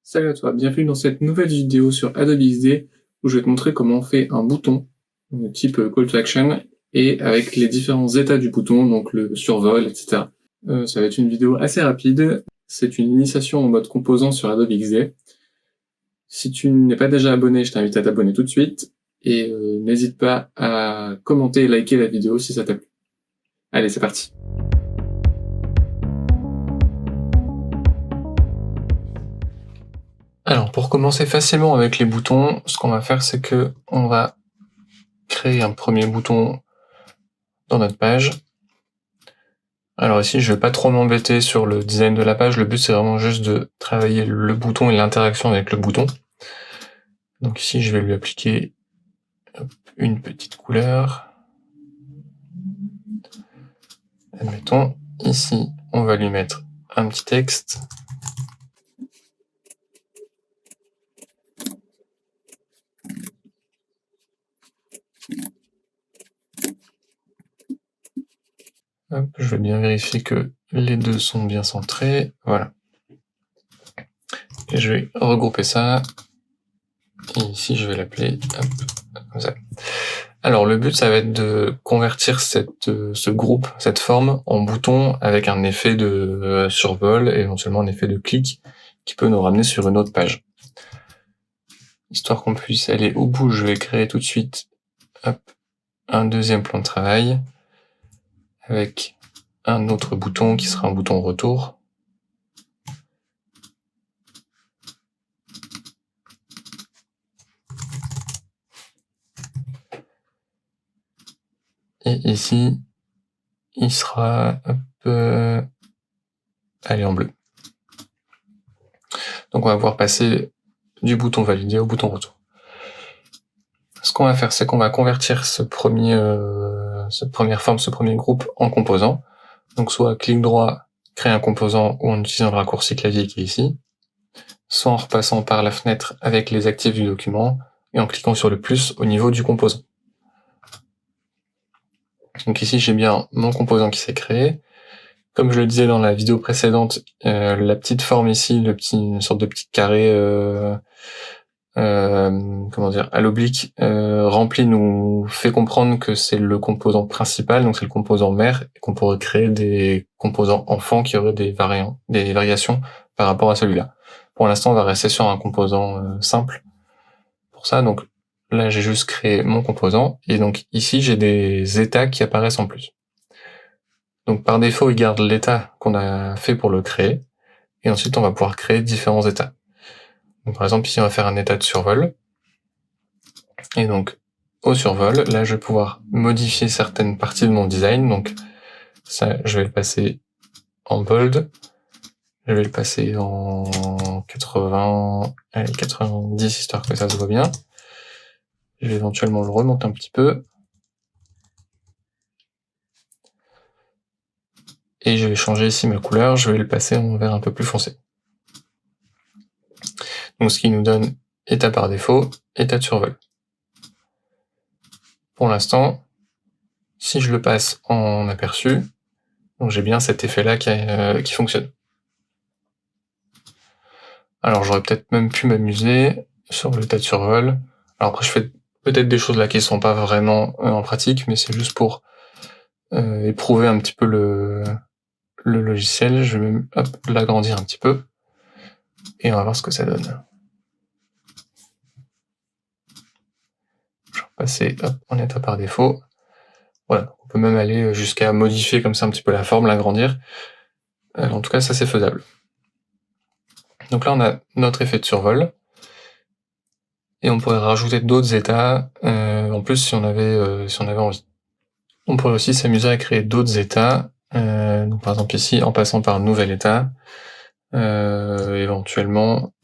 Salut à toi, bienvenue dans cette nouvelle vidéo sur Adobe XD où je vais te montrer comment on fait un bouton type Call to Action et avec les différents états du bouton, donc le survol, etc. Ça va être une vidéo assez rapide, c'est une initiation en mode composant sur Adobe XD. Si tu n'es pas déjà abonné, je t'invite à t'abonner tout de suite et n'hésite pas à commenter et liker la vidéo si ça t'a plu. Allez, c'est parti. Alors, pour commencer facilement avec les boutons, ce qu'on va faire, c'est que on va créer un premier bouton dans notre page. Alors ici, je vais pas trop m'embêter sur le design de la page, le but c'est vraiment juste de travailler le bouton et l'interaction avec le bouton. Donc ici, je vais lui appliquer une petite couleur. Admettons, ici, on va lui mettre un petit texte. Hop, je vais bien vérifier que les deux sont bien centrés, voilà. Et je vais regrouper ça, et ici je vais l'appeler, comme ça. Alors le but ça va être de convertir ce groupe, cette forme, en bouton avec un effet de survol, et éventuellement un effet de clic, qui peut nous ramener sur une autre page. Histoire qu'on puisse aller au bout, je vais créer tout de suite un deuxième plan de travail, avec un autre bouton qui sera un bouton retour. Et ici, il sera allez, en bleu. Donc on va pouvoir passer du bouton validé au bouton retour. Ce qu'on va faire, c'est qu'on va convertir cette première forme, ce premier groupe en composant. Donc soit clic droit, créer un composant, ou en utilisant le raccourci clavier qui est ici, soit en repassant par la fenêtre avec les actifs du document, et en cliquant sur le plus au niveau du composant. Donc ici, j'ai bien mon composant qui s'est créé. Comme je le disais dans la vidéo précédente, la petite forme ici, une sorte de petit carré, comment dire, à l'oblique, rempli nous fait comprendre que c'est le composant principal, donc c'est le composant mère, et qu'on pourrait créer des composants enfants qui auraient des variations par rapport à celui-là. Pour l'instant, on va rester sur un composant simple pour ça, donc là j'ai juste créé mon composant, et donc ici j'ai des états qui apparaissent en plus. Donc par défaut, il garde l'état qu'on a fait pour le créer, et ensuite on va pouvoir créer différents états. Donc par exemple ici on va faire un état de survol, et donc au survol, là je vais pouvoir modifier certaines parties de mon design, donc ça je vais le passer en bold, je vais le passer en 80, allez 90 histoire que ça se voit bien, je vais éventuellement le remonter un petit peu, et je vais changer ici ma couleur, je vais le passer en vert un peu plus foncé. Donc ce qui nous donne état par défaut, état de survol. Pour l'instant, si je le passe en aperçu, donc j'ai bien cet effet-là qui fonctionne. Alors j'aurais peut-être même pu m'amuser sur l'état de survol. Alors après je fais peut-être des choses là qui sont pas vraiment en pratique, mais c'est juste pour éprouver un petit peu le logiciel. Je vais même l'agrandir un petit peu, et on va voir ce que ça donne. Je vais repasser en état par défaut. Voilà, on peut même aller jusqu'à modifier comme ça un petit peu la forme, l'agrandir. En tout cas, ça c'est faisable. Donc là, on a notre effet de survol, et on pourrait rajouter d'autres états, en plus si on avait envie. On pourrait aussi s'amuser à créer d'autres états, donc par exemple ici, en passant par un nouvel état, éventuellement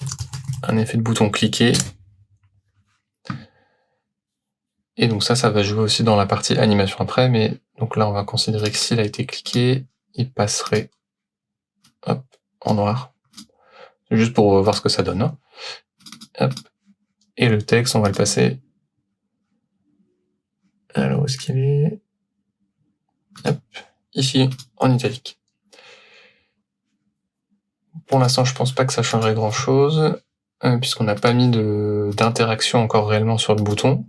un effet de bouton cliquer, et donc ça va jouer aussi dans la partie animation après, mais donc là on va considérer que s'il a été cliqué, il passerait en noir. C'est juste pour voir ce que ça donne. Hein. Hop. Et le texte, on va le passer. Alors, où est-ce qu'il est? Hop. Ici, en italique. Pour l'instant, je pense pas que ça changerait grand-chose. puisqu'on n'a pas mis d'interaction encore réellement sur le bouton.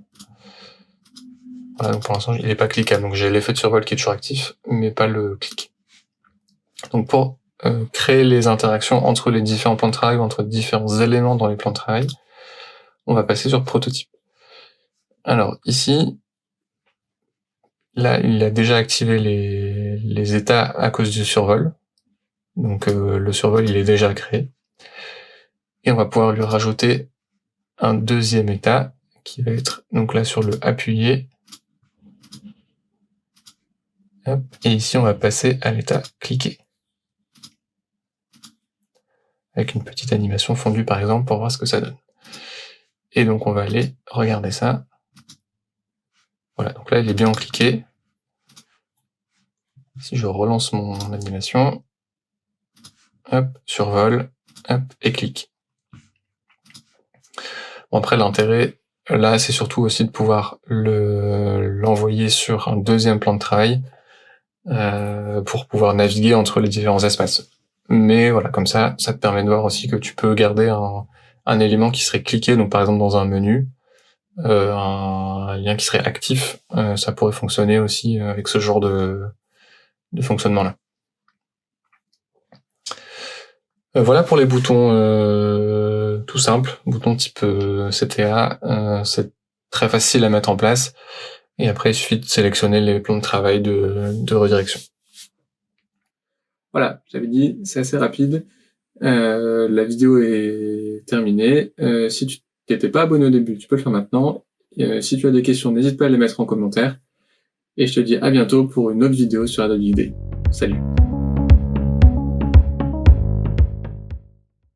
Voilà, donc pour l'instant, il n'est pas cliquable. Donc j'ai l'effet de survol qui est toujours actif, mais pas le clic. Donc pour créer les interactions entre les différents plans de travail, ou entre différents éléments dans les plans de travail, on va passer sur prototype. Alors ici, là, il a déjà activé les états à cause du survol. Donc le survol, il est déjà créé. Et on va pouvoir lui rajouter un deuxième état qui va être donc là sur le appuyer. Hop, et ici, on va passer à l'état cliquer. Avec une petite animation fondue par exemple pour voir ce que ça donne. Et donc on va aller regarder ça. Voilà, donc là il est bien cliqué. Si je relance mon animation, hop, survol, hop, et clic. Bon, après l'intérêt, là c'est surtout aussi de pouvoir l'envoyer sur un deuxième plan de travail pour pouvoir naviguer entre les différents espaces. Mais voilà, comme ça te permet de voir aussi que tu peux garder un élément qui serait cliqué, donc par exemple dans un menu, un lien qui serait actif, ça pourrait fonctionner aussi avec ce genre de fonctionnement-là. Voilà pour les boutons tout simples, boutons type CTA, c'est très facile à mettre en place, et après il suffit de sélectionner les plans de travail de redirection. Voilà, j'avais dit, c'est assez rapide. La vidéo est terminée. Si tu n'étais pas abonné au début, tu peux le faire maintenant. Si tu as des questions, n'hésite pas à les mettre en commentaire. Et je te dis à bientôt pour une autre vidéo sur Adobe XD. Salut!